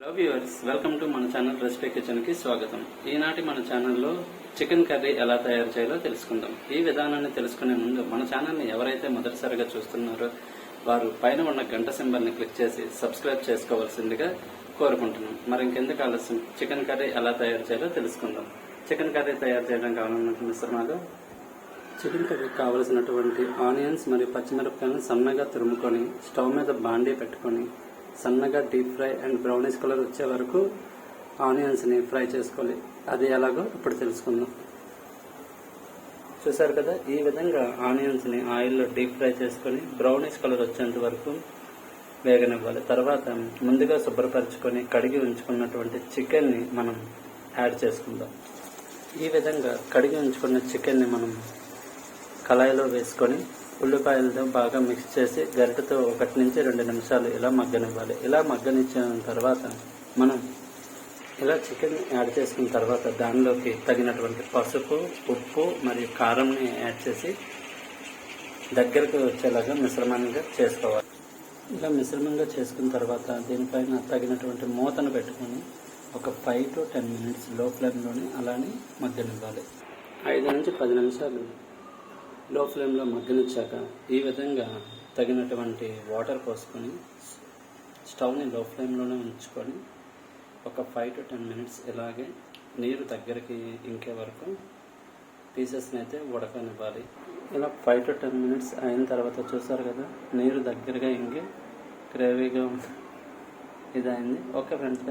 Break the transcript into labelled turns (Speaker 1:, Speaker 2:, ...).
Speaker 1: Hello viewers, welcome to మన channel recipe kitchen కి స్వాగతం. ఈనాటి మన ఛానల్లో చికెన్ కర్రీ ఎలా తయారు చేయాలో తెలుసుకుందాం. ఈ విధానాన్ని తెలుసుకునే ముందు మన ఛానల్ని ఎవరైతే మొదటిసారిగా చూస్తున్నారో వారు పైన ఉన్న గంట సింబల్ని క్లిక్ చేసి సబ్స్క్రైబ్ చేసుకోవాల్సిందిగా కోరుకుంటున్నాం. మరి ఇంకెందుకు ఆలస్యం, చికెన్ కర్రీ ఎలా తయారు చేయాలో తెలుసుకుందాం. చికెన్ కర్రీ తయారు చేయడం కావాలన్న మిశ్రమాలు చికెన్ కర్రీ కావలసినటువంటి ఆనియన్స్ మరియు పచ్చిమిరపకాయలను సన్నగా తురుముకొని స్టవ్ మీద బాండీ పెట్టుకొని సన్నగా deep fry and brownish colour వచ్చే వరకు ఆనియన్స్ని ఫ్రై చేసుకోవాలి. అది ఎలాగో ఇప్పుడు తెలుసుకుందాం. చూసారు కదా, ఈ విధంగా ఆనియన్స్ని ఆయిల్లో డీప్ ఫ్రై చేసుకొని బ్రౌనిష్ కలర్ వచ్చేంత వరకు వేగనివ్వాలి. తర్వాత ముందుగా శుభ్రపరచుకొని కడిగి ఉంచుకున్నటువంటి చికెన్ని మనం యాడ్ చేసుకుందాం. ఈ విధంగా కడిగి ఉంచుకున్న చికెన్ని మనం కళాయిలో వేసుకొని ఉల్లిపాయలతో బాగా మిక్స్ చేసి గరిటెతో 1 నుంచి 2 నిమిషాలు ఇలా మగ్గనివ్వాలి. ఇలా మగ్గనిచ్చిన తర్వాత మనం ఇలా చికెన్ యాడ్ చేసుకున్న తర్వాత దానిలోకి తగినటువంటి పసుపు, ఉప్పు మరియు కారంని యాడ్ చేసి దగ్గరకు వచ్చేలాగా మిశ్రమంగా చేసుకోవాలి. ఇలా మిశ్రమంగా చేసుకున్న తర్వాత దీనిపైన తగినటువంటి మూతను పెట్టుకొని ఒక 5 to 10 మినిట్స్ లో ఫ్లేమ్లోనే అలానే మగ్గనివ్వాలి. 5 నుంచి 10 నిమిషాలు లో ఫ్లేమ్లో మగ్గనిచ్చాక ఈ విధంగా తగినటువంటి వాటర్ పోసుకొని స్టవ్ని లో ఫ్లేమ్లోనే ఉంచుకొని ఒక 5 to 10 మినిట్స్ ఇలాగే నీరు దగ్గరికి ఇంకే వరకు పీసెస్ని అయితే ఉడకనివ్వాలి. ఇలా 5 to 10 మినిట్స్ అయిన తర్వాత చూసారు కదా, నీరు దగ్గరగా ఇంకి గ్రేవీగా ఇది అయింది. Okay friends,